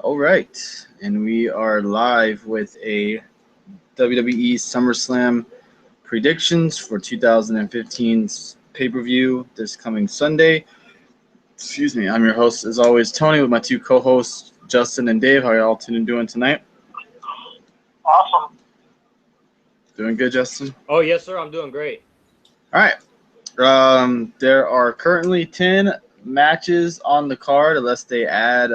All right, and we are live with a WWE Summerslam predictions for 2015's pay-per-view this coming Sunday. Excuse me, I'm your host as always, Tony, with my two co-hosts Justin and Dave. How are y'all doing tonight? Awesome. Doing good, Justin. Oh, yes, sir. I'm doing great. All right. There are currently 10 matches on the card, unless they add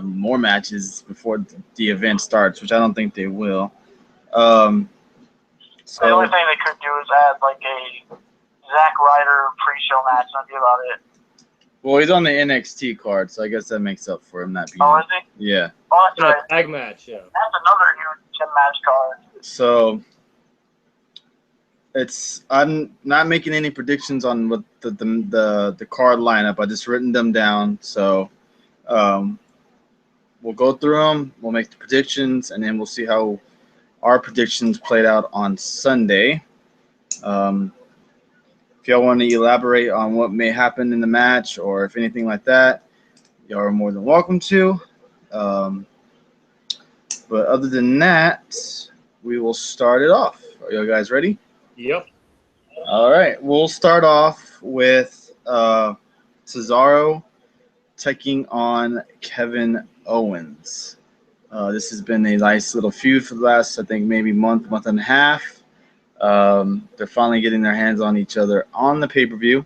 more matches before the event starts, which I don't think they will. Um, The only thing they could do is add like a Zack Ryder pre-show match. That'd be about it. Well, he's on the NXT card, so I guess that makes up for him not being. Oh, is he? Yeah. Oh, that's A right. tag match, yeah. That's another huge 10-match card. So I'm not making any predictions on what the card lineup. I just written them down. So we'll go through them. We'll make the predictions, and then we'll see how our predictions played out on Sunday. If y'all want to elaborate on what may happen in the match or if anything like that, y'all are more than welcome to. But other than that, we will start it off. Are you guys ready? Yep. All right. We'll start off with Cesaro taking on Kevin Owens. This has been a nice little feud for the last, I think, maybe month and a half. They're finally getting their hands on each other on the pay-per-view.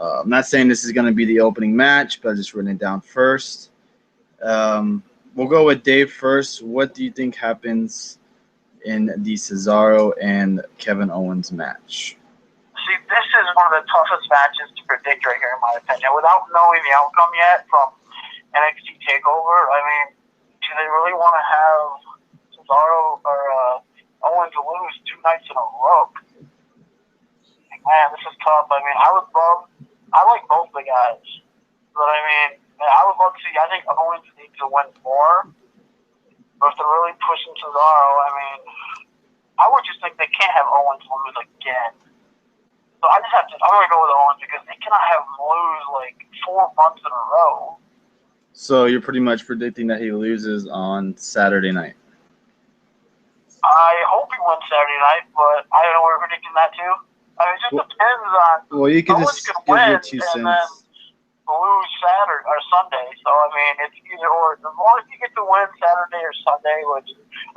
I'm not saying this is going to be the opening match, but I just written it down first. We'll go with Dave first. What do you think happens in the Cesaro and Kevin Owens match? See, this is one of the toughest matches to predict right here, in my opinion. Without knowing the outcome yet from NXT TakeOver, I mean, do they really want to have Cesaro or Owens lose 2 nights in a row? Man, this is tough. I mean, I like both the guys, but I mean, I would love to see. I think Owens needs to win more, but if they're really pushing Cesaro, I mean, I would just think they can't have Owens lose again. So I'm gonna go with Owens because they cannot have him lose like 4 months in a row. So you're pretty much predicting that he loses on Saturday night. I hope he wins Saturday night, but I don't know we're predicting that too. I mean, it just depends on. Well, you can Owens just could give win your 2 and then cents. lose Saturday or Sunday. So I mean, it's either or. As long as you get to win Saturday or Sunday, which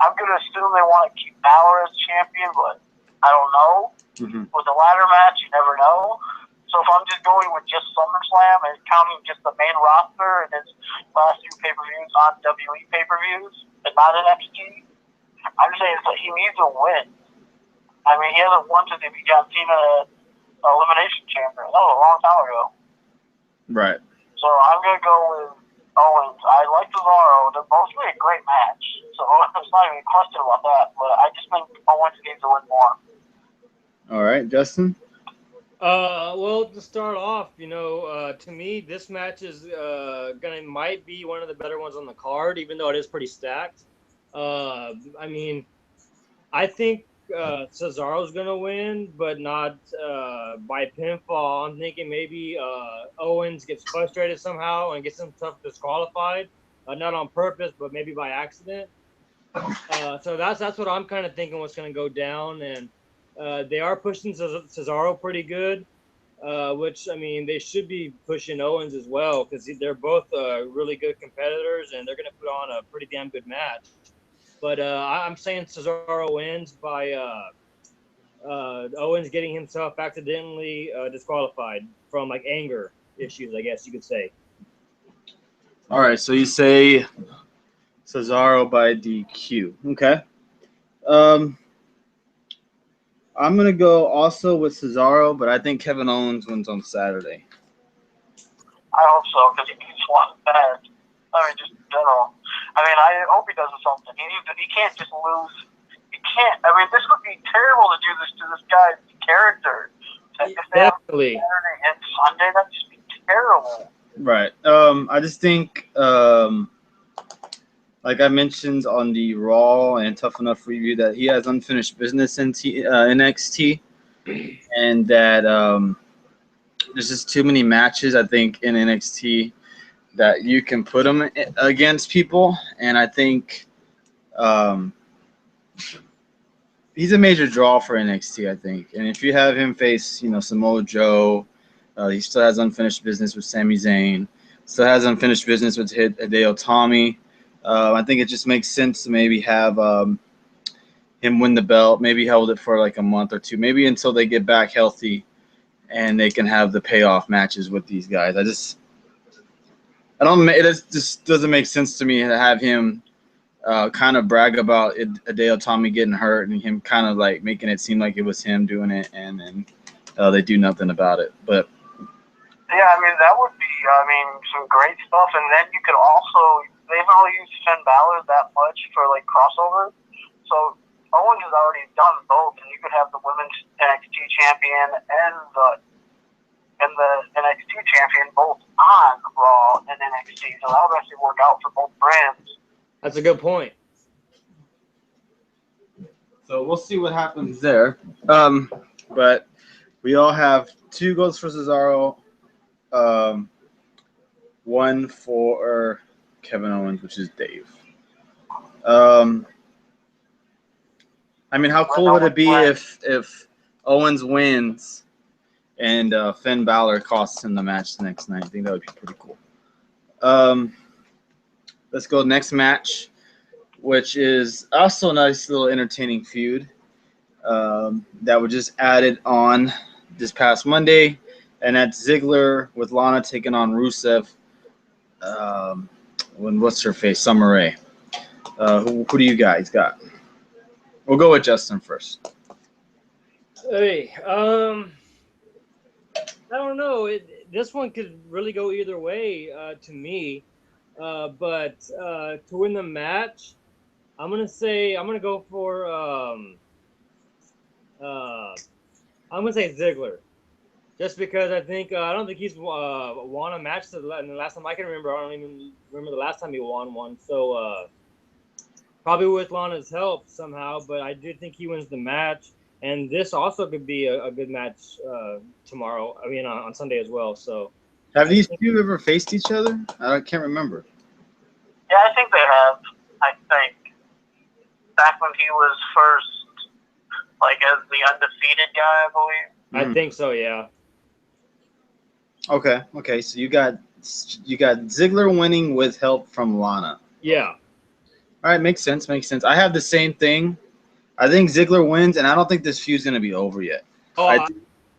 I'm gonna assume they want to keep Balor as champion, but I don't know. Mm-hmm. With the ladder match, you never know. So if I'm just going with just SummerSlam and counting just the main roster and his last 2 pay-per-views on WWE pay-per-views and not NXT, I'm saying he needs a win. I mean, he hasn't won since he beat John Cena Elimination Chamber. That was a long time ago. Right. So I'm going to go with Owens. I like Cesaro. They're mostly a great match. So there's not even a question about that. But I just think Owens needs to win more. All right, Justin? Well, to start off, to me, this match is might be one of the better ones on the card, even though it is pretty stacked. I mean, I think Cesaro's gonna win, but not by pinfall. I'm thinking maybe Owens gets frustrated somehow and gets himself disqualified, not on purpose, but maybe by accident. So that's what I'm kind of thinking what's gonna go down, and they are pushing Cesaro pretty good, which, I mean, they should be pushing Owens as well because they're both really good competitors, and they're going to put on a pretty damn good match. But I'm saying Cesaro wins by Owens getting himself accidentally disqualified from, like, anger issues, I guess you could say. All right, so you say Cesaro by DQ. Okay. I'm going to go also with Cesaro, but I think Kevin Owens wins on Saturday. I hope so, because he needs one bad. I mean, just in general. I mean, I hope he does something. He can't just lose. He can't. I mean, this would be terrible to do this to this guy's character. If they have Definitely. Saturday and Sunday, that'd just be terrible. Right. I just think, like I mentioned on the Raw and Tough Enough review, that he has unfinished business in NXT, and that there's just too many matches, I think, in NXT that you can put him against people, and I think he's a major draw for NXT. I think, and if you have him face, Samoa Joe, he still has unfinished business with Sami Zayn, still has unfinished business with Hideo Itami. I think it just makes sense to maybe have him win the belt, maybe hold it for like a month or two, maybe until they get back healthy, and they can have the payoff matches with these guys. It just doesn't make sense to me to have him kind of brag about Hideo Itami getting hurt and him kind of like making it seem like it was him doing it, and then they do nothing about it. But yeah, I mean, that would be, some great stuff. And then you could also, they haven't really used Finn Balor that much for like crossover. So Owens has already done both, and you could have the women's NXT champion and the NXT champion both on Raw and NXT. So that would actually work out for both brands. That's a good point. So we'll see what happens there. But we all have 2 goals for Cesaro, 1 for Kevin Owens, which is Dave. How cool would it be if Owens wins and Finn Balor costs him the match the next night? I think that would be pretty cool. Let's go next match, which is also a nice little entertaining feud that was just added on this past Monday, and that's Ziggler with Lana taking on Rusev. What's her face? Summer Rae. Who do you guys got? We'll go with Justin first. Hey, I don't know. This one could really go either way to me. But to win the match, I'm gonna go for I'm gonna say Ziggler, just because I don't think he's won a match in the last time I can remember. I don't even remember the last time he won one. So probably with Lana's help somehow, but I do think he wins the match, and this also could be a good match tomorrow. On Sunday as well. So. Have these two ever faced each other? I can't remember. Yeah, I think they have. I think back when he was first, like as the undefeated guy, I believe. I think so. Yeah. Okay. So you got Ziggler winning with help from Lana. Yeah. All right, makes sense. I have the same thing. I think Ziggler wins, and I don't think this feud's gonna be over yet.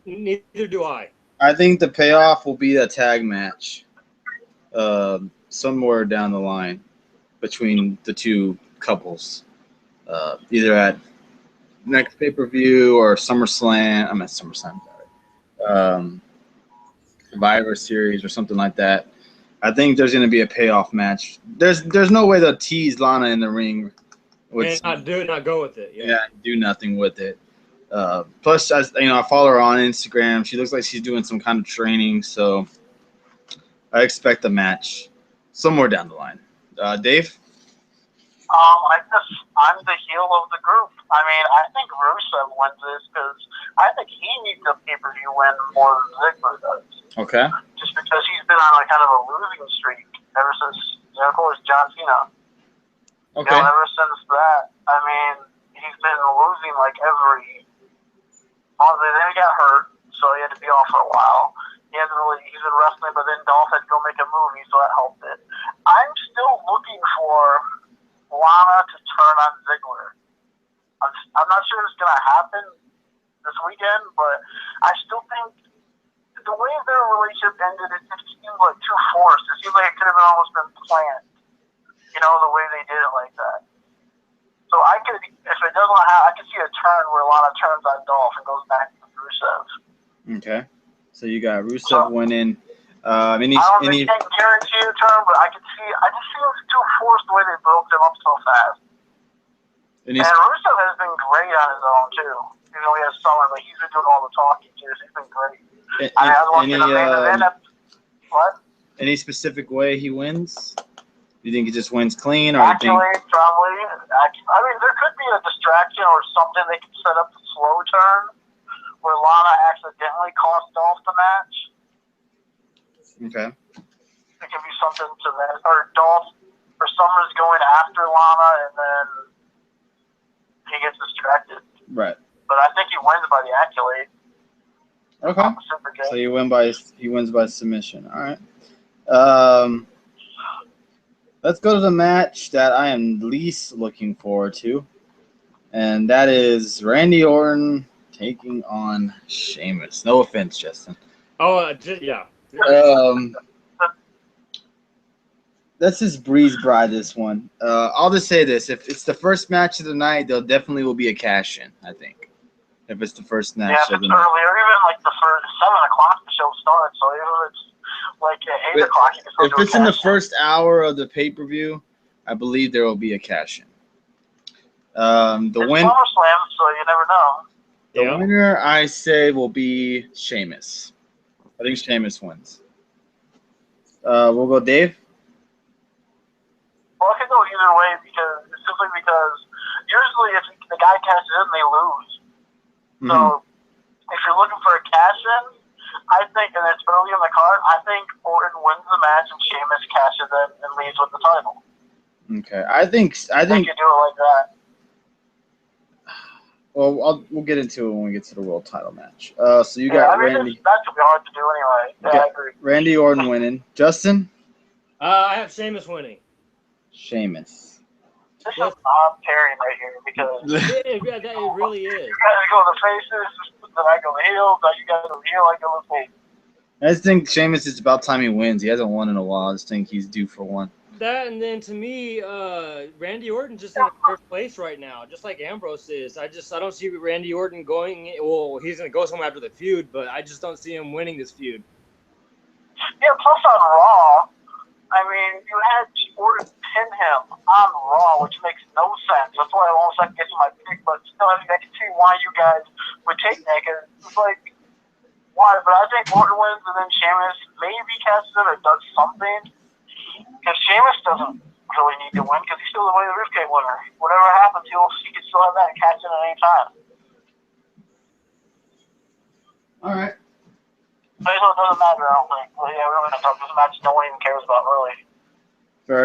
Neither do I. I think the payoff will be a tag match somewhere down the line between the two couples, either at next pay-per-view or SummerSlam. I'm at SummerSlam, sorry. Survivor Series or something like that. I think there's going to be a payoff match. There's no way they'll tease Lana in the ring. And not go with it. Yeah, do nothing with it. Plus, I follow her on Instagram. She looks like she's doing some kind of training, so I expect a match somewhere down the line. Dave? I'm the heel of the group. I think Rusev wins this because I think he needs a pay-per-view win more than Ziggler does. Okay. Just because he's been on a kind of a losing streak ever since, of course, John Cena. Okay. Ever since that, he's been losing like every. Honestly, then he got hurt, so he had to be off for a while. He's been wrestling, but then Dolph had to go make a movie, so that helped it. I'm still looking for Lana to turn on Ziggler. I'm not sure it's going to happen this weekend, but I still think the way their relationship ended, it seemed like too forced. It seemed like it could have almost been planned, the way they did it like that. So if it doesn't happen, I could see a turn where Lana turns on Dolph and goes back to Rusev. Okay. So you got Rusev winning. I can't guarantee a turn, but I just feel it's too forced the way they broke them up so fast. And Rusev has been great on his own too. He has Summer, but he's been doing all the talking too. So he's been great. I was watching the main event. What? Any specific way he wins? Do you think he just wins clean, or probably. There could be a distraction or something. They could set up a slow turn where Lana accidentally cost Dolph the match. Okay. It could be something to that, or Dolph or Summer's going after Lana, and then he gets distracted. Right. But I think he wins by the accolade. Okay. So he wins by submission. All right. Let's go to the match that I am least looking forward to, and that is Randy Orton taking on Sheamus. No offense, Justin. Oh, yeah. Let's just breeze by this one. I'll just say this: if it's the first match of the night, there definitely will be a cash-in. I think if it's the first match if of the it's night. earlier, even like the first 7 o'clock, the show starts. So even if it's like at 8 o'clock, you can still If do a it's in the cash-in. first hour of the pay-per-view, I believe there will be a cash-in. The It's win. SummerSlam, so you never know. The winner, I say, will be Sheamus. I think Sheamus wins. We'll go Dave. Well, it could go either way simply because usually if the guy cashes in, they lose. Mm-hmm. So if you're looking for a cash-in, I think, and it's early in the card, I think Orton wins the match and Sheamus cashes in and leaves with the title. Okay, I think you do it like that. Well, we'll get into it when we get to the world title match. So you got Randy. That should be hard to do anyway. Yeah, I agree. Randy Orton winning. Justin? I have Sheamus winning. Sheamus. This is odd pairing right here because it really is. You guys go the faces, then I go the heels, then you guys go the heel, I go the face. I just think Sheamus is about time he wins. He hasn't won in a while. I just think he's due for one. That, and then to me, Randy Orton's just in a first place right now, just like Ambrose is. I don't see Randy Orton going. Well, he's going to go somewhere after the feud, but I just don't see him winning this feud. Yeah, plus on Raw, I mean, you had Orton pin him on Raw, which makes no sense. That's why I almost like getting my pick, but still, I can see why you guys would take that, because it's like, why? But I think Orton wins, and then Sheamus maybe casts it or does something. Because Sheamus doesn't really need to win because he's still the way the Rivkate winner. Whatever happens, he can still have that catch in at any time. All right. So it doesn't matter, I don't think. Well, yeah, we're not going to talk this match no one even cares about, really. Fair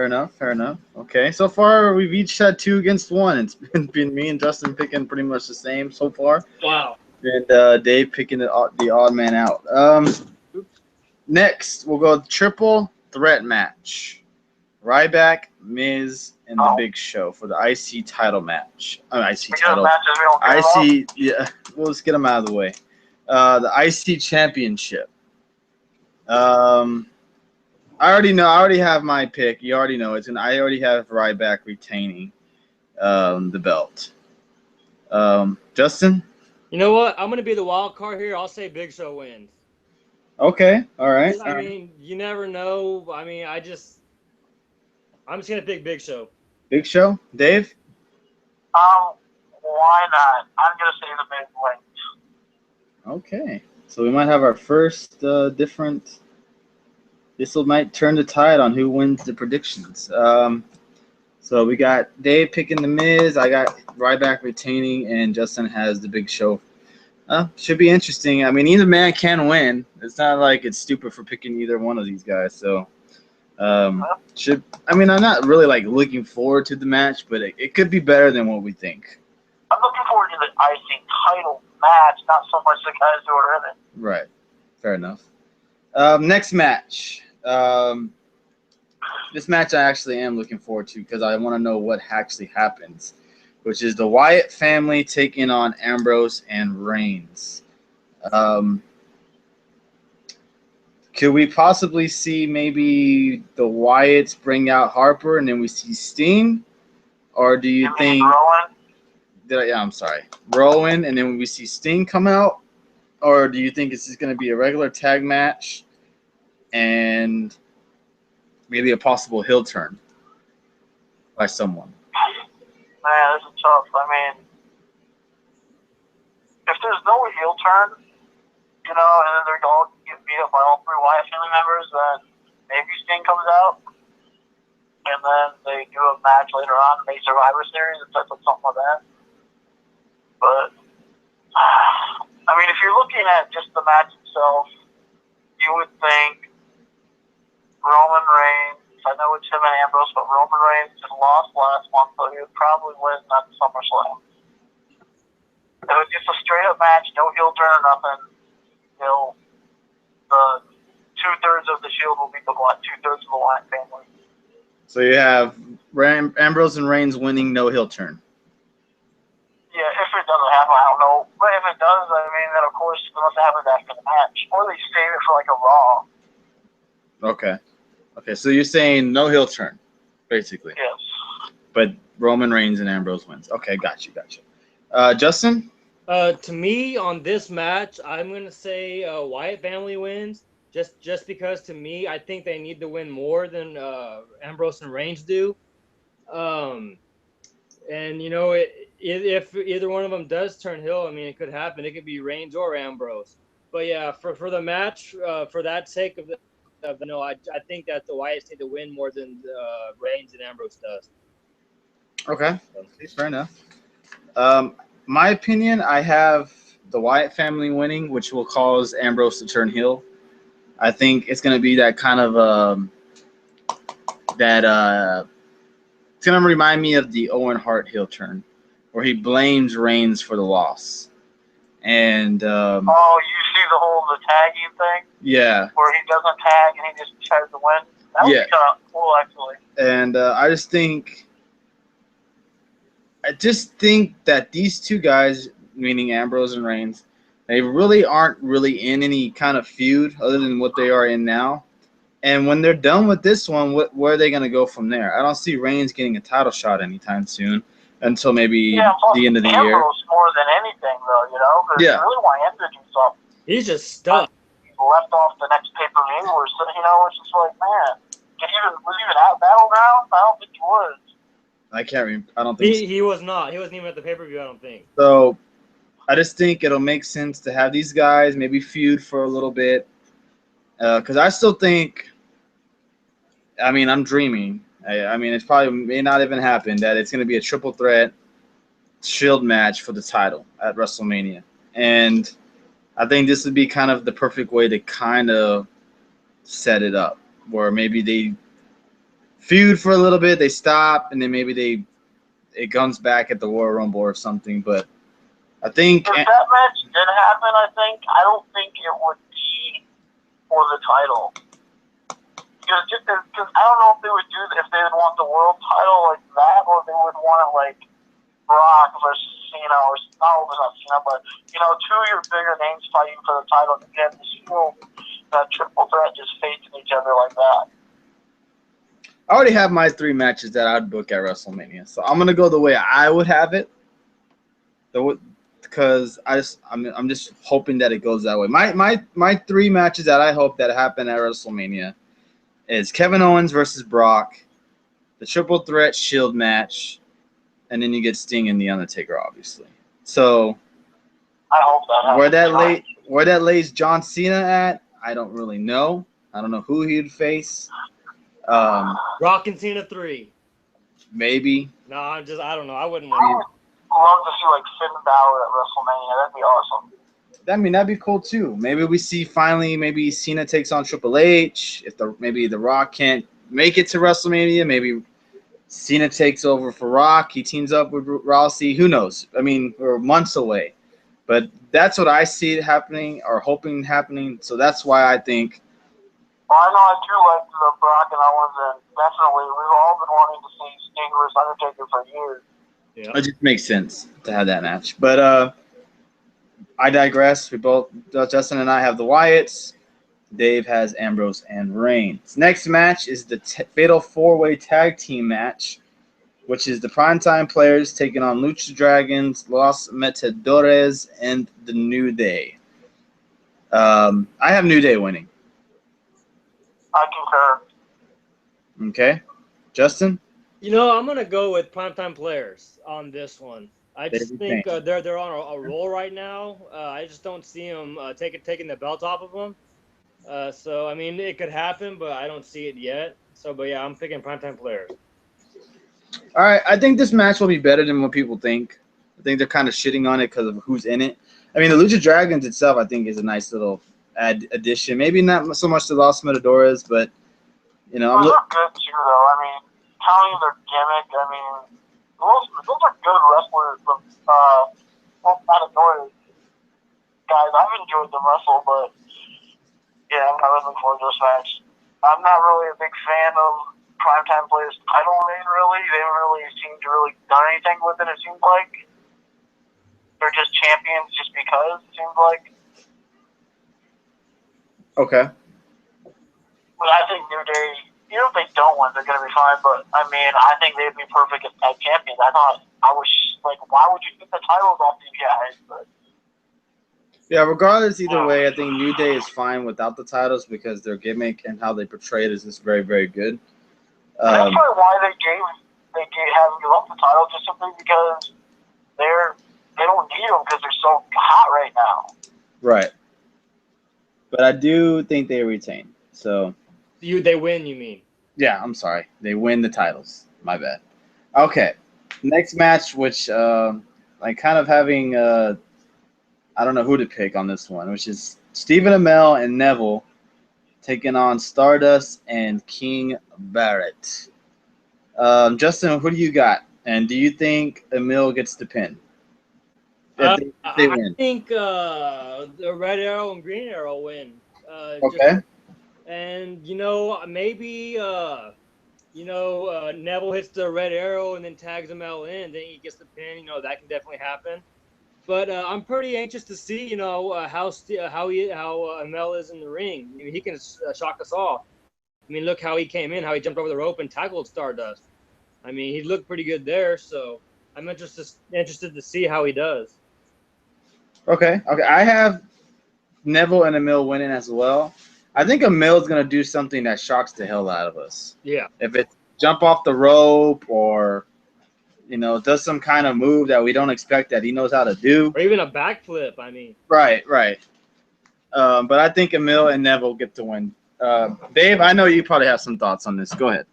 enough. Okay, so far we've each had 2 against 1. It's been me and Justin picking pretty much the same so far. Wow. And Dave picking the odd man out. Next, we'll go triple threat match. Ryback, Miz, and the Big Show for the IC title match. IC title. Yeah, we'll just get them out of the way. The IC championship. I already know. I already have my pick. You already know it. And I already have Ryback retaining the belt. Justin? You know what? I'm going to be the wild card here. I'll say Big Show wins. Okay. All right. I mean, you never know. I mean, I'm just going to pick Big Show. Big Show? Dave? Why not? I'm going to say the Miz wins. Okay. So we might have our first different... This might turn the tide on who wins the predictions. So we got Dave picking the Miz. I got Ryback retaining, and Justin has the Big Show. Should be interesting. I mean, either man can win. It's not like it's stupid for picking either one of these guys. So, I'm not really like looking forward to the match, but it could be better than what we think. I'm looking forward to the IC title match, not so much the guys who are in it. Right. Fair enough. Next match. This match I actually am looking forward to because I want to know what actually happens, which is the Wyatt family taking on Ambrose and Reigns. Could we possibly see maybe the Wyatts bring out Harper and then we see Sting? Or do you think... Rowan? I'm sorry. Rowan, and then we see Sting come out? Or do you think it's just going to be a regular tag match and maybe a possible heel turn by someone? Man, this is tough. I mean, if there's no heel turn, and then they're all get beat up by all 3 Wyatt family members, then maybe Sting comes out, and then they do a match later on in the Survivor Series and sets up something like that. But, I mean, if you're looking at just the match itself, you would think Roman know it's him and Ambrose, but Roman Reigns just lost last month, so he would probably win that SummerSlam. It was just a straight up match, no heel turn or nothing. You know, the 2/3 of the Shield will be the 2/3 of the Wyatt family. So you have Ambrose and Reigns winning, no heel turn. Yeah, if it doesn't happen, I don't know. But if it does, I mean, then of course it must happen after the match, or they save it for like a Raw. Okay. Okay, so you're saying no heel turn, basically. Yes. But Roman Reigns and Ambrose wins. Okay, gotcha. Justin? To me, on this match, I'm gonna say Wyatt family wins. Just because to me, I think they need to win more than Ambrose and Reigns do. And you know, if either one of them does turn heel, I mean, it could happen. It could be Reigns or Ambrose. But yeah, for the match, for that sake of I think that the Wyatts need to win more than Reigns and Ambrose does. Okay, fair enough. My opinion, I have the Wyatt family winning, which will cause Ambrose to turn heel. I think it's going to be that kind of it's going to remind me of the Owen Hart heel turn, where he blames Reigns for the loss. And oh, you see the whole tagging thing? Yeah. Where he doesn't tag and he just tries to win? That would be kind of cool, actually. And I just think that these two guys, meaning Ambrose and Reigns, they really aren't really in any kind of feud other than what they are in now. And when they're done with this one, where are they going to go from there? I don't see Reigns getting a title shot anytime soon until maybe the end of the year. Ambrose more than anything, though, you know? Because you really want him to do something. He's just stuck. He's left off the next pay-per-view, or so, you know, it's just like, man, was he even at Battleground? I don't think he was. I can't remember. I don't think he was not. He wasn't even at the pay-per-view, I don't think. So I just think it'll make sense to have these guys maybe feud for a little bit. Because I still think, I mean, I'm dreaming. I mean, it's probably may not even happen that it's going to be a triple threat Shield match for the title at WrestleMania. And I think this would be kind of the perfect way to kind of set it up, where maybe they feud for a little bit, they stop, and then maybe it comes back at the Royal Rumble or something. But I think if that match did happen, I don't think it would be for the title. Because I don't know if they would if they would want the world title like that, or they would want it like Brock versus Cena, or not Cena, but you know, two of your bigger names fighting for the title. You have the Shield, triple threat, just facing each other like that. I already have my 3 matches that I'd book at WrestleMania, so I'm gonna go the way I would have it. Because I'm just hoping that it goes that way. My 3 matches that I hope that happen at WrestleMania is Kevin Owens versus Brock, the triple threat Shield match, and then you get Sting and the Undertaker, obviously. So I hope that where that lays John Cena at, I don't really know. I don't know who he'd face. Brock and Cena 3. Maybe. No, I don't know. I wouldn't want to. Love to see like Finn Balor at WrestleMania. That'd be awesome. I mean, that'd be cool too. Maybe we see finally. Maybe Cena takes on Triple H. If maybe The Rock can't make it to WrestleMania, maybe Cena takes over for Rock. He teams up with Rousey. Who knows? I mean, we're months away, but that's what I see it happening or hoping happening. So that's why I think. Well, I know I do like the Brock and Owens, and definitely we've all been wanting to see Sting versus Undertaker for years. Yeah. It just makes sense to have that match. But I digress. We both, Justin and I, have the Wyatts. Dave has Ambrose and Reigns. Next match is the Fatal 4-Way Tag Team match, which is the Primetime Players taking on Lucha Dragons, Los Matadores, and the New Day. I have New Day winning. I concur. Okay. Justin? You know, I'm going to go with Primetime Players on this one. I just think they're on a roll right now. I just don't see them taking the belt off of them. So, I mean, it could happen, but I don't see it yet. So, but yeah, I'm picking Primetime Players. All right. I think this match will be better than what people think. I think they're kind of shitting on it because of who's in it. I mean, the Lucha Dragons itself, I think, is a nice little addition. Maybe not so much the Los Matadores, but You know, Those are good too, though. I mean, counting their gimmick, I mean, those are good wrestlers. Well, not annoying guys. I've enjoyed them wrestle, but yeah, I'm not looking forward to this match. I'm not really a big fan of Primetime Players' title reign, really. They don't really seem to really done anything with it, it seems like. They're just champions just because, it seems like. Okay. But I think New Day, even if they don't win, they're going to be fine. But, I mean, I think they'd be perfect as tag champions. I was like, why would you get the titles off these guys? But, Yeah, regardless, either way, I think New Day is fine without the titles because their gimmick and how they portray it is just very, very good. That's probably why they haven't given up the title, just simply because they don't need them because they're so hot right now. Right. But I do think they retain. So they win, you mean? Yeah, I'm sorry. They win the titles. My bad. Okay. Next match, which like kind of having I don't know who to pick on this one, which is Stephen Amell and Neville taking on Stardust and King Barrett. Justin, who do you got? And do you think Amell gets the pin? If they win? I think the Red Arrow and Green Arrow win. Okay. And, maybe, Neville hits the Red Arrow and then tags Amell in. Then he gets the pin. That can definitely happen. But I'm pretty anxious to see, how Amell is in the ring. I mean, he can shock us all. I mean, look how he came in, how he jumped over the rope and tackled Stardust. I mean, he looked pretty good there. So I'm interested to see how he does. Okay. I have Neville and Amell winning as well. I think Amell's gonna do something that shocks the hell out of us. Yeah. If it's jump off the rope or does some kind of move that we don't expect that he knows how to do. Or even a backflip, I mean. Right. But I think Amell and Neville get to win. Dave, I know you probably have some thoughts on this. Go ahead.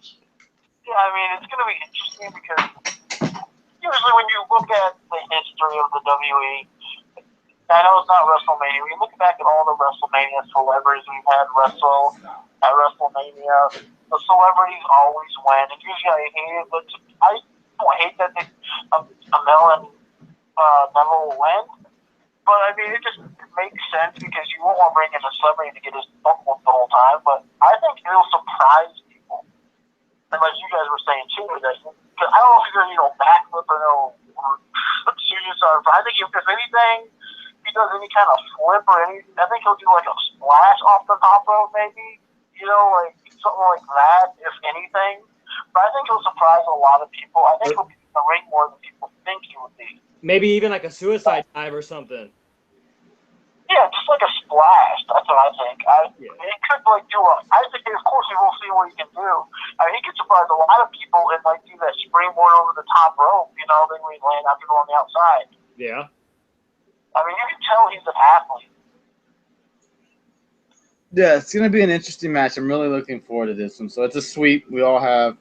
Yeah, I mean, it's going to be interesting because usually when you look at the history of the WWE, I know it's not WrestleMania. When you look back at all the WrestleMania celebrities we've had wrestle at WrestleMania, the celebrities always win. And usually I hate it, but I don't hate that Amell and Neville will win. But, I mean, it just makes sense because you won't want to bring in a celebrity to get his butt whooped the whole time. But I think it'll surprise people. And like you guys were saying, too, that I don't know if he's going to, backflip or serious but I think if anything, he does any kind of flip or anything, I think he'll do like a splash off the top rope maybe, like something like that, if anything. But I think he'll surprise a lot of people. I think he'll be in the ring more than people think he would be. Maybe even like a suicide dive or something. Yeah, just like a splash. That's what I think. He could do I think, of course, we will see what he can do. I mean, he could surprise a lot of people and do that springboard over the top rope, then we land on people on the outside. Yeah. I mean, you can tell he's an athlete. Yeah, it's going to be an interesting match. I'm really looking forward to this one. So it's a sweep. We all have.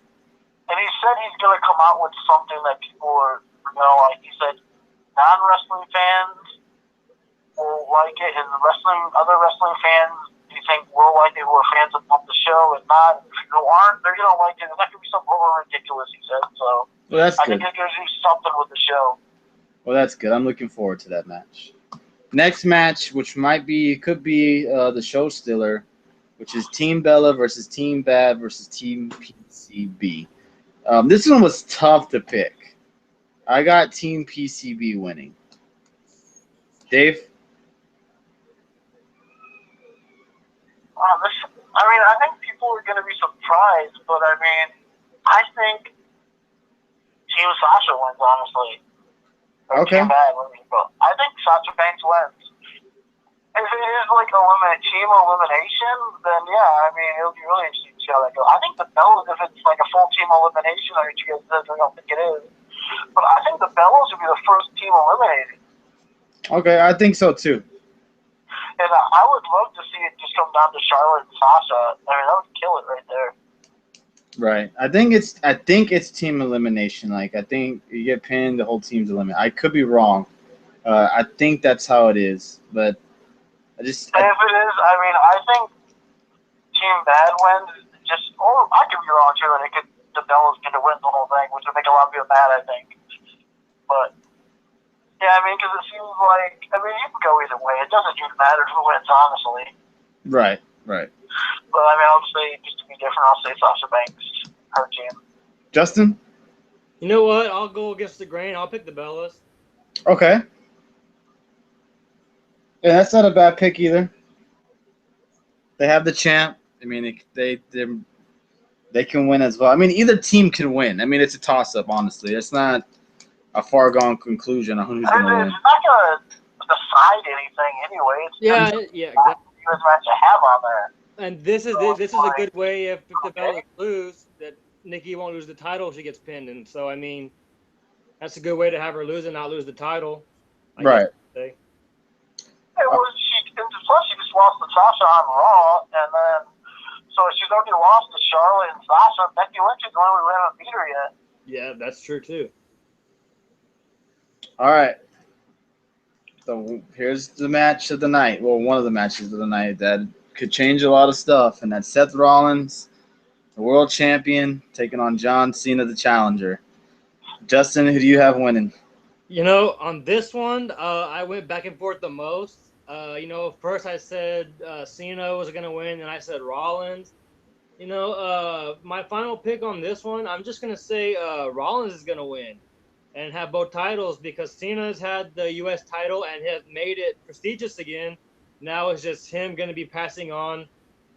And he said he's going to come out with something that people are, like he said, non-wrestling fans will like it, and other wrestling fans, you think will like it, who are fans of the show, and not, who aren't, they're going to like it. It's not going to be something ridiculous, he said. So that's I good. think they're going to do something with the show. Well, that's good. I'm looking forward to that match. Next match, which could be the show stiller, which is Team Bella versus Team Bad versus Team PCB. This one was tough to pick. I got Team PCB winning. Dave? I think people are going to be surprised, but I think Team Sasha wins, honestly. Okay. I think Sasha Banks wins. If it is like team elimination, then yeah, it'll be really interesting to see how that goes. I think the Bellas, if it's like a full team elimination, I don't think it is. But I think the Bellas would be the first team eliminated. Okay, I think so too. And I would love to see it just come down to Charlotte and Sasha. That would kill it right there. Right. I think it's team elimination. Like, I think you get pinned, the whole team's eliminated. I could be wrong. I think that's how it is, but if it is, I think Team Bad wins or I could be wrong too, and the Bellas get to win the whole thing, which would make a lot of people mad, I think. But yeah, I mean, because it seems like, I mean, you can go either way. It doesn't even matter who wins, honestly. Right. But I mean, I'll say, just to be different, I'll say Sasha Banks, her team. Justin? You know what? I'll go against the grain. I'll pick the Bellas. Okay. Yeah, that's not a bad pick either. They have the champ. I mean, they can win as well. I mean, either team can win. I mean, it's a toss-up, honestly. It's not a far-gone conclusion on who's going to win. It's not going to decide anything anyway. It's Yeah, just exactly. the match to have on there. And this is a good way if the Bellas lose that Nikki won't lose the title if she gets pinned. And so, I mean, that's a good way to have her lose and not lose the title. I Right. guess. It was plus she just lost to Sasha on Raw, and then so she's already lost to Charlotte and Sasha. Becky Lynch is the only way we haven't beat her yet. Yeah, that's true too. All right. So here's the match of the night. Well, one of the matches of the night that could change a lot of stuff, and that's Seth Rollins, the world champion, taking on John Cena, the challenger. Justin, who do you have winning? You know, on this one, I went back and forth the most. You know, first I said Cena was going to win, and I said Rollins. You know, my final pick on this one, I'm just going to say Rollins is going to win and have both titles because Cena's had the U.S. title and has made it prestigious again. Now it's just him going to be passing on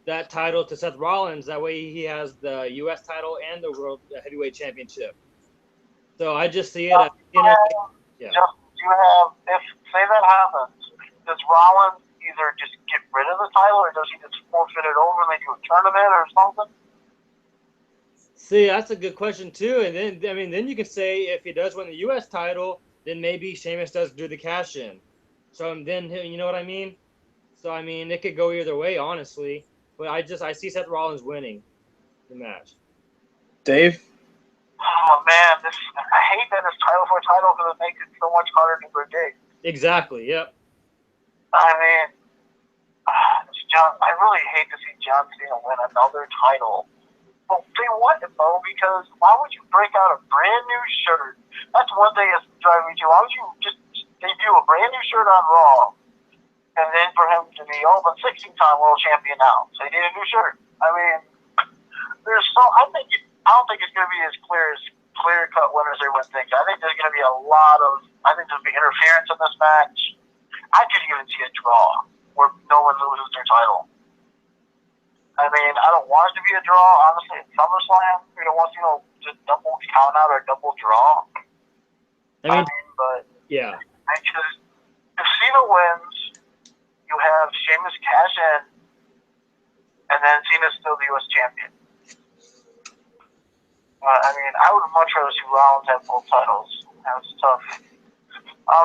that title to Seth Rollins. That way he has the U.S. title and the World Heavyweight Championship. So I just see it as Cena. Yeah. Just you have, if say that happens, does Rollins either just get rid of the title or does he just forfeit it over and they do a tournament or something? See, that's a good question too. And then, I mean, then you can say if he does win the U.S. title, then maybe Sheamus does do the cash in. So then, you know what I mean? So I mean, it could go either way, honestly. But I see Seth Rollins winning the match. Dave? Oh man, I hate that it's title for title because it makes it so much harder to predict. Exactly. Yep. I mean, I really hate to see John Cena win another title. But they want it though, because why would you break out a brand new shirt? That's one thing that's driving me to. Why would you just debut a brand new shirt on Raw, and then for him to be but 16-time world champion now? So he need a new shirt. I mean, I don't think it's going to be as clear cut winners they win things. I think there's going to be there'll be interference in this match. I could even see a draw where no one loses their title. I mean, I don't want it to be a draw, honestly. At SummerSlam, we don't want just double count out or double draw. I mean, but yeah. Because if Cena wins, you have Sheamus cash in, and then Cena's still the U.S. champion. I mean, I would much rather see Rollins have both titles. That's tough.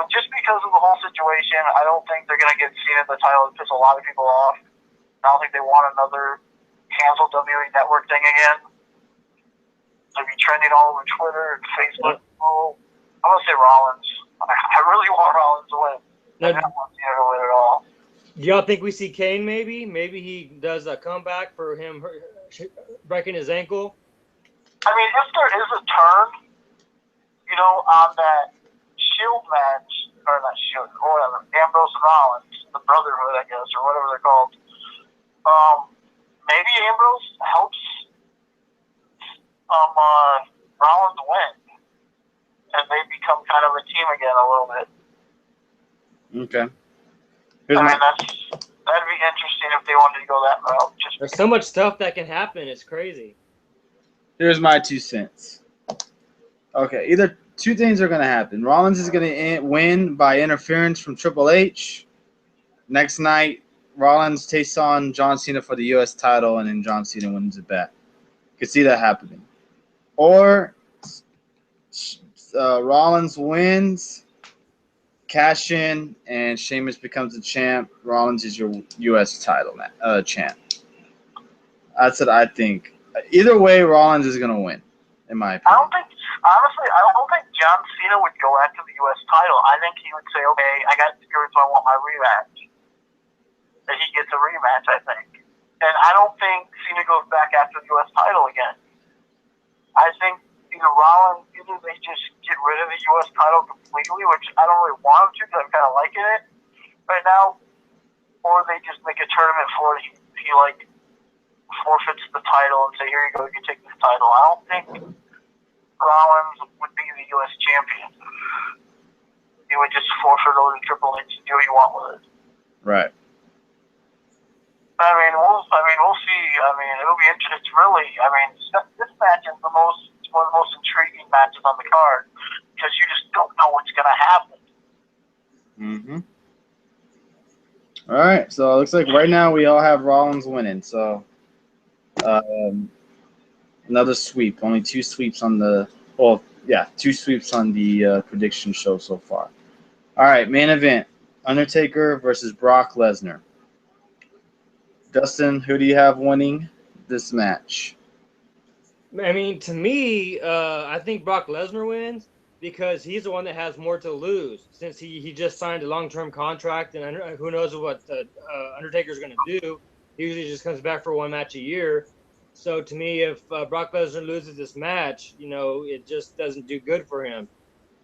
Just because of the whole situation, I don't think they're going to get Cena the title. It pisses a lot of people off. I don't think they want another canceled WWE Network thing again. They'll be trending all over Twitter and Facebook. Yeah. Oh, I'm going to say Rollins. I really want Rollins to win. I don't want Cena to win at all. Do y'all think we see Kane maybe? Maybe he does a comeback for him breaking his ankle? I mean, if there is a turn, on that Shield match, or not Shield, or whatever, Ambrose and Rollins, the Brotherhood, I guess, or whatever they're called, maybe Ambrose helps Rollins win, and they become kind of a team again a little bit. Okay. That'd be interesting if they wanted to go that route. There's so much stuff that can happen. It's crazy. Here's my 2 cents. Okay, either two things are going to happen. Rollins is going to win by interference from Triple H. Next night, Rollins takes on John Cena for the U.S. title, and then John Cena wins it back. You could see that happening. Or Rollins wins, cash in, and Sheamus becomes the champ. Rollins is your U.S. title champ. That's what I think. Either way, Rollins is going to win, in my opinion. I don't think John Cena would go after the U.S. title. I think he would say, okay, I got screwed, so I want my rematch. That he gets a rematch, I think. And I don't think Cena goes back after the U.S. title again. I think either they just get rid of the U.S. title completely, which I don't really want them to because I'm kind of liking it right now, or they just make a tournament for it. He like forfeits the title and say, here you go, you can take this title. I don't think Rollins would be the U.S. champion. He would just forfeit over to Triple H and do what you want with it. Right. I mean, we'll see. I mean, it'll be interesting. It's really, this match is one of the most intriguing matches on the card because you just don't know what's going to happen. Mm-hmm. All right, so it looks like right now we all have Rollins winning. So another sweep. Only 2 sweeps on the – 2 sweeps on the prediction show so far. All right, main event, Undertaker versus Brock Lesnar. Dustin, who do you have winning this match? I mean, to me, I think Brock Lesnar wins because he's the one that has more to lose since he just signed a long-term contract, and who knows what Undertaker's going to do. He usually just comes back for 1 match a year. So to me, if Brock Lesnar loses this match, it just doesn't do good for him.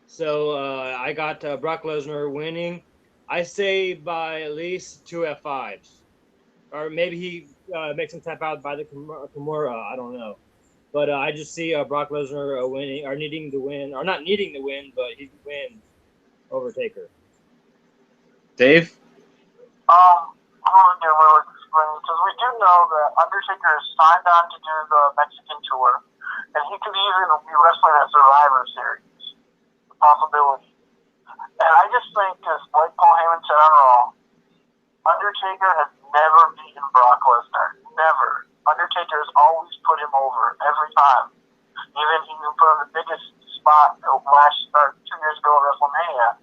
So I got Brock Lesnar winning. I say by at least 2 F5s. Or maybe he makes him tap out by the Kimura. I don't know. But I just see Brock Lesnar winning, or needing to win, or not needing to win, but he wins over Taker. Dave? I'm going to get a little explain because we do know that Undertaker is signed on to do the Mexican tour, and he could even be wrestling at Survivor Series. The possibility. And I just think, because like Paul Heyman said on Raw, Undertaker has never beaten Brock Lesnar. Never. Undertaker has always put him over every time. Even he put on the biggest spot 2 years ago at WrestleMania.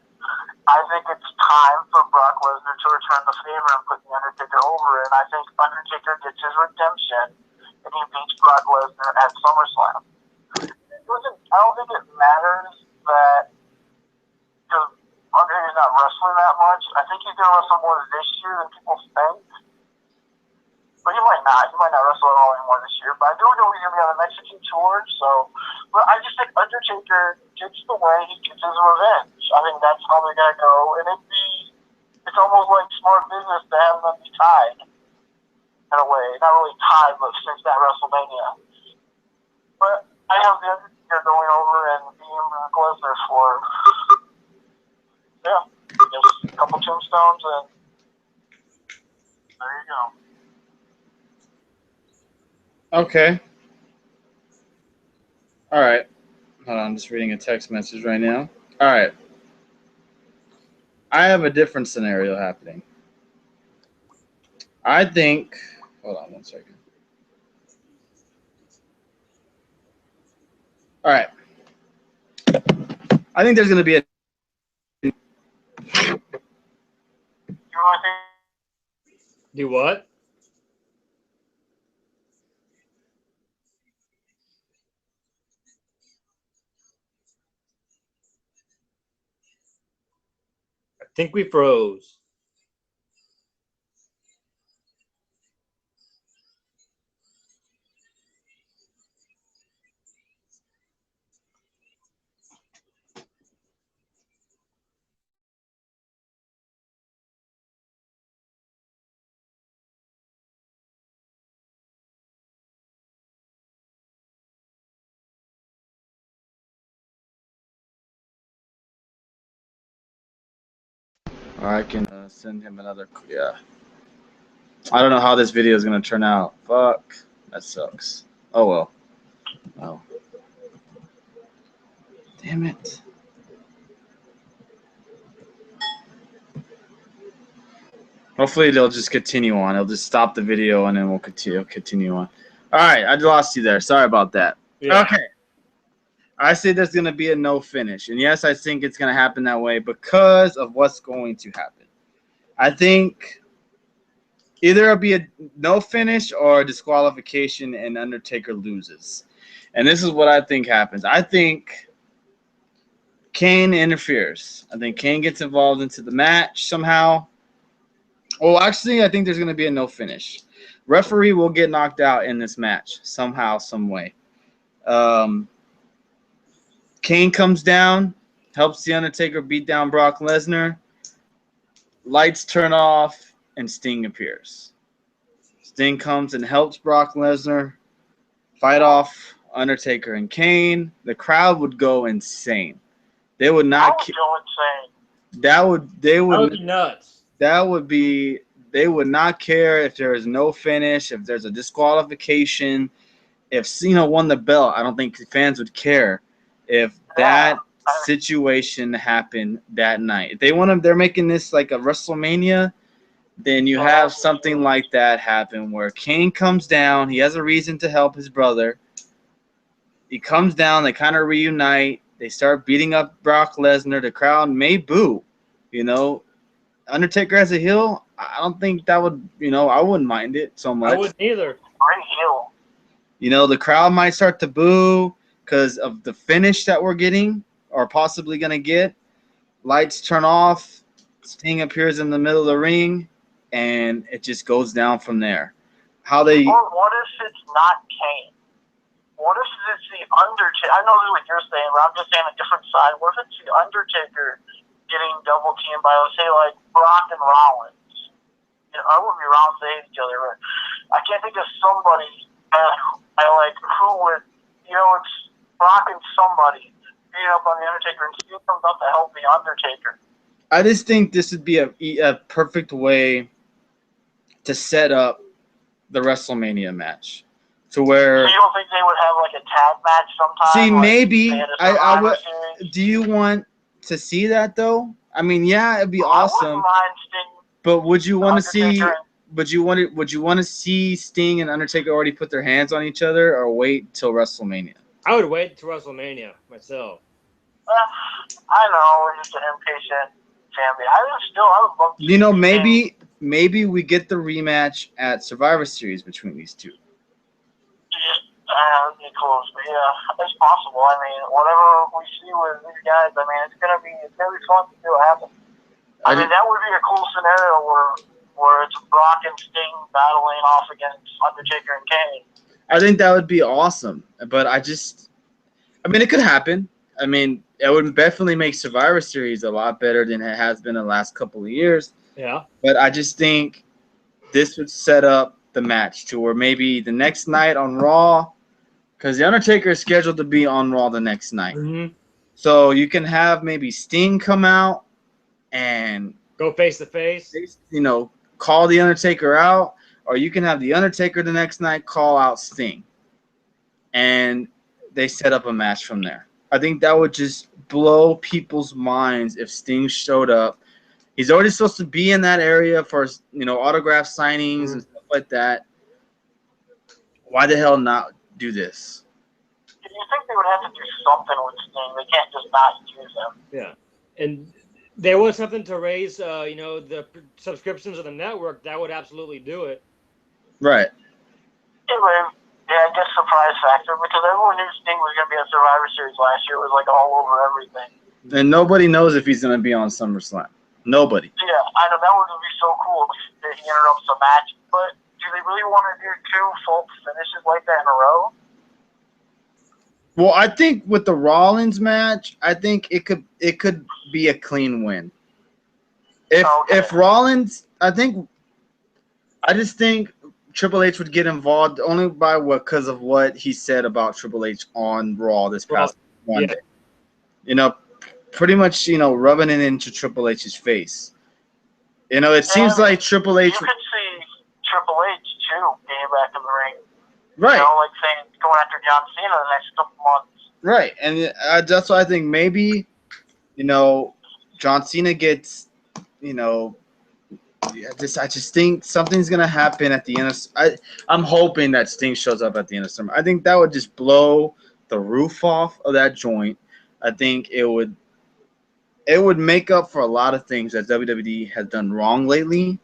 I think it's time for Brock Lesnar to return the favor and put the Undertaker over, and I think Undertaker gets his redemption and he beats Brock Lesnar at SummerSlam. I don't think it matters that because Undertaker's not wrestling that much. I think he's going to wrestle more this year than people think. But he might not. He might not wrestle at all anymore this year. But I do know he's going to be on the Mexican tour. So, but I just think Undertaker gets the way he gets his revenge. I think that's how they're going to go. And it's almost like smart business to have them be tied in a way. Not really tied, but since that WrestleMania. But I have the Undertaker going over and being Brock Lesnar for, just a couple tombstones, and there you go. Okay. All right. Hold on, I'm just reading a text message right now. All right. I have a different scenario happening. I think. Hold on 1 second. All right. I think there's going to be a. Do what? I think we froze. Or I can send him another. Yeah. I don't know how this video is going to turn out. Fuck. That sucks. Oh, well. Oh. Damn it. Hopefully they'll just continue on. They'll just stop the video and then we'll continue on. All right. I lost you there. Sorry about that. Yeah. Okay. I say there's going to be a no finish. And yes, I think it's going to happen that way because of what's going to happen. I think either it'll be a no finish or a disqualification and Undertaker loses. And this is what I think happens. I think Kane interferes. I think Kane gets involved into the match somehow. Well, actually, I think there's going to be a no finish. Referee will get knocked out in this match somehow, some way. Kane comes down, helps the Undertaker beat down Brock Lesnar. Lights turn off, and Sting appears. Sting comes and helps Brock Lesnar fight off Undertaker and Kane. The crowd would go insane. They would not. Go insane. That would be nuts. That would be. They would not care if there is no finish, if there's a disqualification, if Cena won the belt. I don't think fans would care if that situation happened that night. If they want to, they're making this like a WrestleMania. Then you have something like that happen where Kane comes down. He has a reason to help his brother. He comes down. They kind of reunite. They start beating up Brock Lesnar. The crowd may boo. You know, Undertaker as a heel, I don't think that would, I wouldn't mind it so much. I wouldn't either. Great heel. You know, the crowd might start to boo because of the finish that we're getting or possibly going to get. Lights turn off. Sting appears in the middle of the ring. And it just goes down from there. Or what if it's not Kane? What if it's the Undertaker? I know this is what you're saying, but I'm just saying a different side. What if it's the Undertaker getting double teamed by, let's say, like Brock and Rollins? I wouldn't be Rollins, they hate each other, but I can't think of somebody I like who would, it's Brock and somebody beating up on the Undertaker and Steve comes up to help the Undertaker. I just think this would be a perfect way to set up the WrestleMania match, to where. So you don't think they would have like a tag match sometime? See, maybe I would. series? Do you want to see that though? I mean, yeah, it'd be awesome. I wouldn't mind Sting. But would you want to see? Would you want to see Sting and Undertaker already put their hands on each other, or wait till WrestleMania? I would wait till WrestleMania myself. I know, we're just an impatient family. I would love to. Maybe we get the rematch at Survivor Series between these two. That'd be close, but yeah, it's possible. I mean, whatever we see with these guys, I mean, it's gonna be fun to see what happens. I mean, that would be a cool scenario where it's Brock and Sting battling off against Undertaker and Kane. I think that would be awesome, but it could happen. I mean, it would definitely make Survivor Series a lot better than it has been the last couple of years. Yeah. But I just think this would set up the match to where maybe the next night on Raw, because the Undertaker is scheduled to be on Raw the next night. Mm-hmm. So you can have maybe Sting come out and go face to face. Call the Undertaker out, or you can have the Undertaker the next night call out Sting. And they set up a match from there. I think that would just blow people's minds if Sting showed up. He's already supposed to be in that area for, autograph signings and stuff like that. Why the hell not do this? You think they would have to do something with Sting? They can't just not use him. Yeah. And there was something to raise, the subscriptions of the network. That would absolutely do it. Right. Yeah, I guess surprise factor, because everyone knew Sting was going to be at Survivor Series last year. It was like all over everything. And nobody knows if he's going to be on SummerSlam. Nobody. Yeah, I know, that would be so cool if he interrupts a match. But do they really want to do 2 full finishes like that in a row? Well, I think with the Rollins match, I think it could be a clean win. If Rollins, I just think Triple H would get involved only because of what he said about Triple H on Raw this past Monday. Pretty much, rubbing it into Triple H's face. It seems like Triple H. You could see Triple H too getting back in the ring. Right. Like saying going after John Cena the next couple months. Right, and that's why I think maybe, John Cena gets, I just think something's gonna happen at the end of. I'm hoping that Sting shows up at the end of summer. I think that would just blow the roof off of that joint. I think it would make up for a lot of things that WWE has done wrong lately,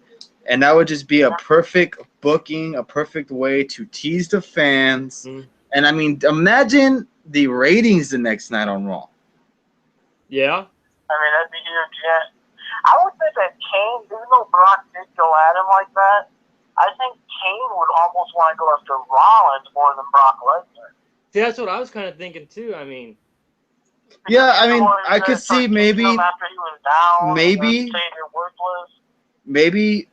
and that would just be a perfect booking, a perfect way to tease the fans. And I mean, imagine the ratings the next night on Raw. Yeah. I mean, that'd be huge. Yeah. I would think that Kane, even though Brock did go at him like that, I think Kane would almost want to go after Rollins more than Brock Lesnar. See, that's what I was kind of thinking too. I mean, yeah, I mean, I could see maybe, after he was down, maybe, saying you're worthless. maybe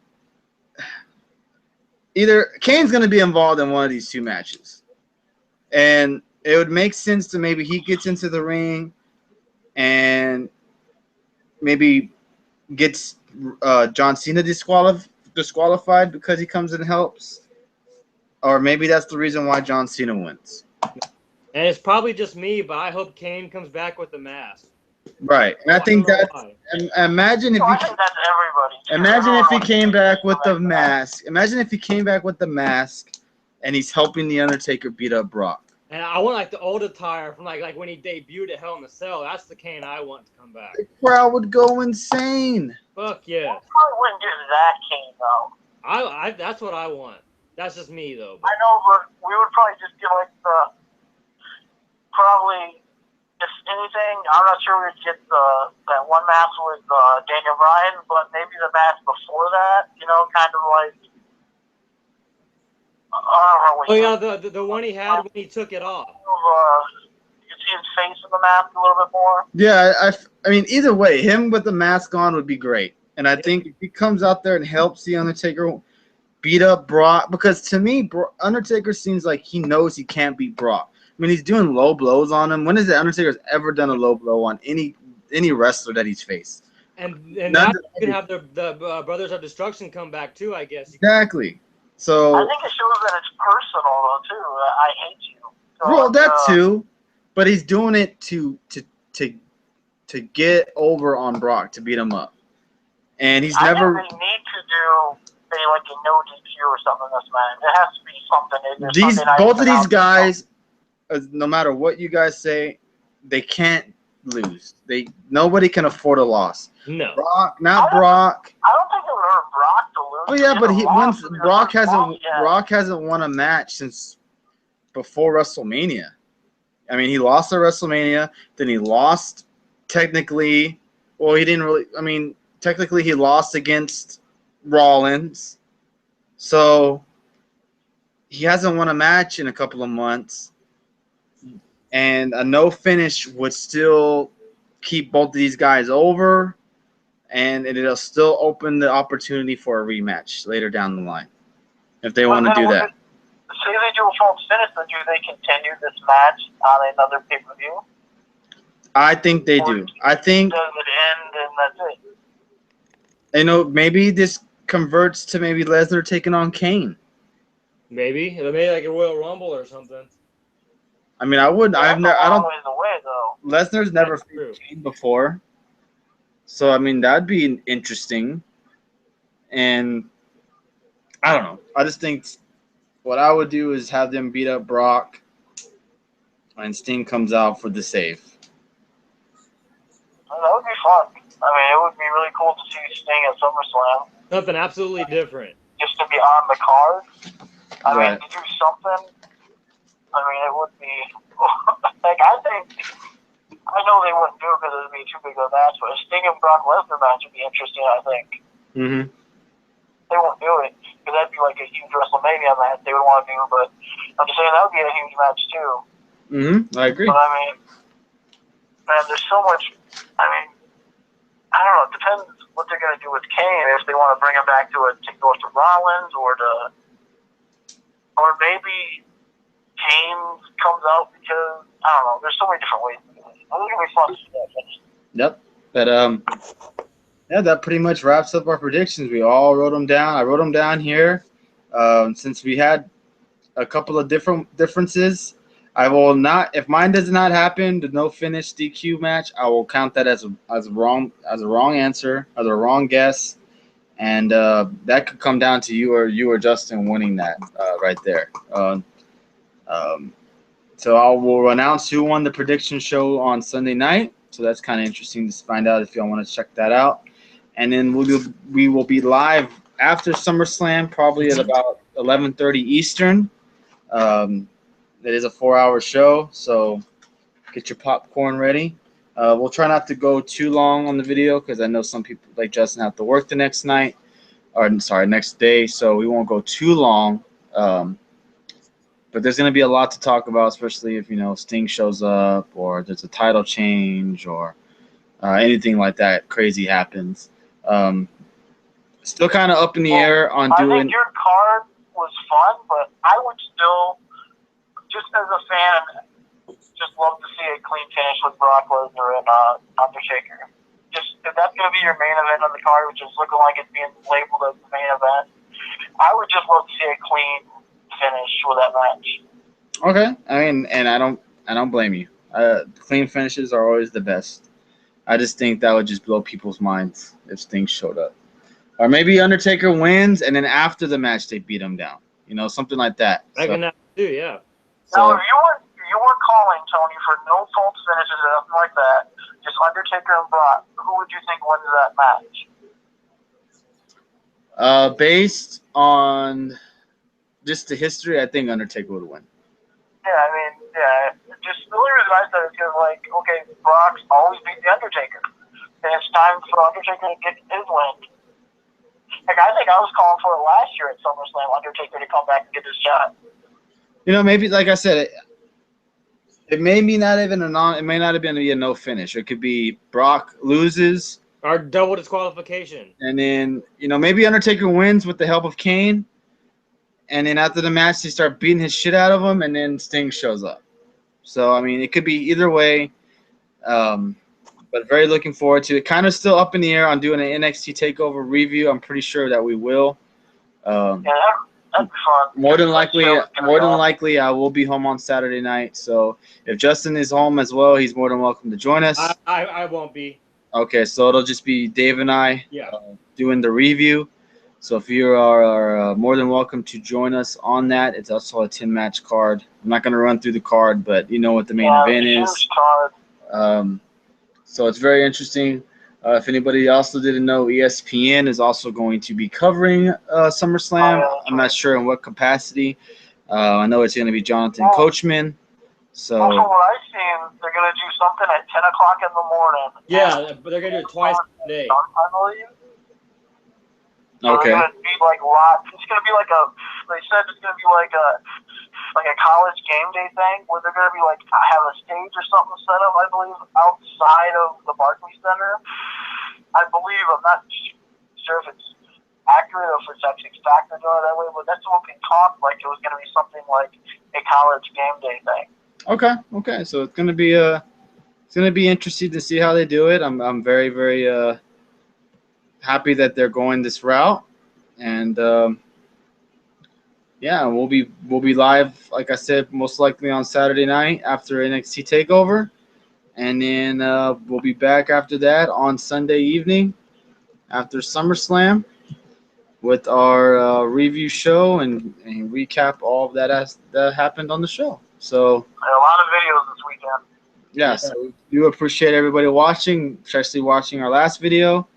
either Kane's going to be involved in one of these two matches, and it would make sense to maybe he gets into the ring and maybe gets John Cena disqualified because he comes and helps, or maybe that's the reason why John Cena wins. And it's probably just me, but I hope Kane comes back with the mask. Right, and I think that. Imagine if I think that's everybody. Imagine if he came back with the mask. Imagine if he came back with the mask, and he's helping the Undertaker beat up Brock. And I want like the old attire from like when he debuted at Hell in a Cell. That's the Kane I want to come back. The crowd would go insane. Fuck yeah. I probably wouldn't do that Kane though. I that's what I want. That's just me though. I know, but we would probably just do like probably, if anything, I'm not sure we'd get that one match with Daniel Bryan, but maybe the match before that, kind of like, oh yeah, the one he had when he took it off. You can see his face in the mask a little bit more. Yeah, I mean, either way, him with the mask on would be great. And I think if he comes out there and helps the Undertaker beat up Brock, because to me, Undertaker seems like he knows he can't beat Brock. I mean, he's doing low blows on him. When has the Undertaker's ever done a low blow on any wrestler that he's faced? And now you can have the Brothers of Destruction come back too, I guess. Exactly. So I think it shows that it's personal though too. I hate you. So well, that too, but he's doing it to get over on Brock, to beat him up, and he's never. I think they need to do say like a no DQ or something. This man, it has to be something. Both of these guys. No matter what you guys say, they can't lose. Nobody can afford a loss. No. Brock. I don't think it would hurt Brock to lose. Oh yeah, but Brock hasn't won a match since before WrestleMania. I mean, he lost at WrestleMania, then he lost technically. Well, he didn't really. I mean, technically he lost against Rollins, so he hasn't won a match in a couple of months. And a no finish would still keep both of these guys over, and it'll still open the opportunity for a rematch later down the line if they want to do that. Say they do a false finish, then do they continue this match on another pay-per-view? I think they do. I think. Does it end and that's it? Maybe this converts to maybe Lesnar taking on Kane. Maybe like a Royal Rumble or something. I mean, I wouldn't. I don't. Away, though. Lesnar's never faced Kane before, so I mean that'd be interesting. And I don't know. I just think what I would do is have them beat up Brock, and Sting comes out for the save. That would be fun. I mean, it would be really cool to see Sting at SummerSlam. Something absolutely different. Just to be on the card. I Right. mean, to do something. I mean, it would be like I know they wouldn't do it because it would be too big of a match, but a Sting and Brock Lesnar match would be interesting. I think. Mm-hmm. They won't do it because that'd be like a huge WrestleMania match they would want to do. But I'm just saying that would be a huge match too. Mm-hmm. I agree. But I mean, man, there's so much. I mean, I don't know. It depends what they're gonna do with Kane. If they want to bring him back to go to Rollins or maybe Kane comes out because I don't know. There's so many different ways. I think it'll be fun to see that. Yep. But yeah, that pretty much wraps up our predictions. We all wrote them down. I wrote them down here. Since we had a couple of differences, I will not. If mine does not happen, the no finish DQ match, I will count that as a wrong answer, as a wrong guess, and that could come down to you or Justin winning that right there. So we'll announce who won the prediction show on Sunday night. So that's kind of interesting to find out if y'all want to check that out. And then we will be live after SummerSlam, probably at about 11:30 Eastern. It is a 4-hour show, so get your popcorn ready. We'll try not to go too long on the video because I know some people like Justin have to work the next night. or sorry, next day. So we won't go too long. But there's going to be a lot to talk about, especially if, Sting shows up or there's a title change or anything like that crazy happens. Still kind of up in the air on doing. I think your card was fun, but I would still, just as a fan, just love to see a clean finish with Brock Lesnar and Undertaker. Just if that's going to be your main event on the card, which is looking like it's being labeled as the main event, I would just love to see a clean finish with that match. Okay, I mean, and I don't blame you. Clean finishes are always the best. I just think that would just blow people's minds if Sting showed up, or maybe Undertaker wins and then after the match they beat him down. Something like that. I can do, yeah. So if you were calling, Tony, for no false finishes or nothing like that, just Undertaker and Brock, who would you think wins that match? Based on just the history, I think Undertaker would win. Yeah, I mean, just the only reason I said it is because, okay, Brock's always beat the Undertaker, and it's time for Undertaker to get his win. I think I was calling for it last year at SummerSlam, Undertaker to come back and get his shot. Maybe like I said, it may be not even it may not have been a no finish. It could be Brock loses or double disqualification, and then maybe Undertaker wins with the help of Kane. And then after the match, they start beating his shit out of him, and then Sting shows up. So, I mean, it could be either way. But very looking forward to it. Kind of still up in the air on doing an NXT TakeOver review. I'm pretty sure that we will. Yeah, that'd be fun. More than likely, I will be home on Saturday night. So if Justin is home as well, he's more than welcome to join us. I won't be. Okay, so it'll just be Dave and I doing the review. So if you are more than welcome to join us on that. It's also a 10-match card. I'm not going to run through the card, but you know what the main event is. So it's very interesting. If anybody also didn't know, ESPN is also going to be covering SummerSlam. I'm not sure in what capacity. I know it's going to be Jonathan Coachman. So also, what I've seen, they're going to do something at 10 o'clock in the morning. Yeah, but they're going to do it twice a day. I believe. So okay. They're going to be live. It's going to be they said it's going to be like a college game day thing where they're going to be have a stage or something set up, I believe, outside of the Barclays Center. I believe, I'm not sure if it's accurate or if it's actually factored doing it that way, but that's what we talked like it was going to be something like a college game day thing. Okay. So it's going to be interesting to see how they do it. I'm very, very happy that they're going this route, and we'll be live, like I said, most likely on Saturday night after NXT TakeOver, and then we'll be back after that on Sunday evening after SummerSlam with our review show and recap all of that happened on the show. So a lot of videos this weekend. Yeah, so we do appreciate everybody watching, especially watching our last video.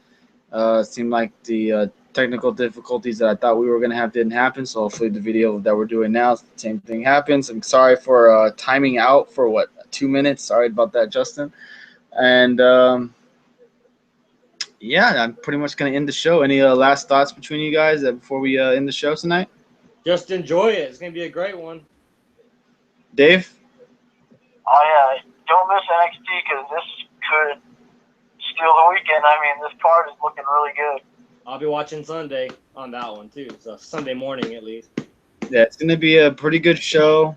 It seemed like the technical difficulties that I thought we were going to have didn't happen, so hopefully the video that we're doing now, same thing happens. I'm sorry for timing out for, 2 minutes. Sorry about that, Justin. And, I'm pretty much going to end the show. Any last thoughts between you guys before we end the show tonight? Just enjoy it. It's going to be a great one. Dave? Oh, yeah. Don't miss NXT because this could steal the weekend. I mean, this card is looking really good. I'll be watching Sunday on that one, too. So Sunday morning, at least. Yeah, it's going to be a pretty good show.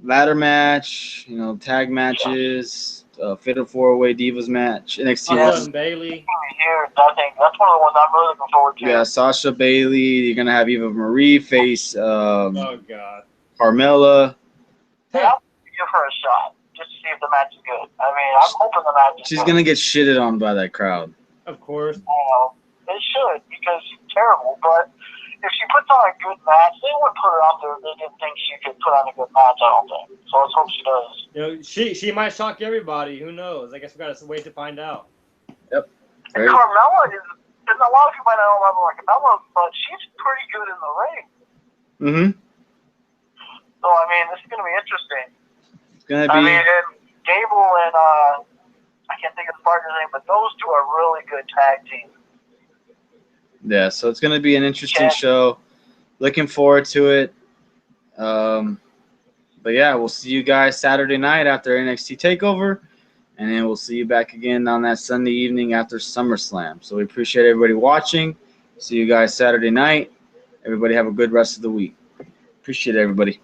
Ladder match, tag matches, Fatal 4-Way Divas match, NXT. Sasha and Bailey. I think that's one of the ones I'm really looking forward to. Yeah, Sasha Bailey. You're going to have Eva Marie face oh, God. Carmella. Hey, I'll give her a shot just to see if the match is good. I mean, I'm hoping the match is She's good. going to get shitted on by that crowd. Of course. It should because she's terrible, but if she puts on a good match, they would put her out there if they didn't think she could put on a good match, I don't think. So let's hope she does. She might shock everybody. Who knows? I guess we got to wait to find out. Yep. And Carmella is, and a lot of people might not know about Carmella, but she's pretty good in the ring. Mm-hmm. So, I mean, this is going to be interesting. It's going to be... I mean, and Gable and, I can't think of the partner's name, but those two are really good tag team. Yeah, so it's going to be an interesting show. Looking forward to it. But yeah, we'll see you guys Saturday night after NXT TakeOver, and then we'll see you back again on that Sunday evening after SummerSlam. So we appreciate everybody watching. See you guys Saturday night. Everybody have a good rest of the week. Appreciate it, everybody.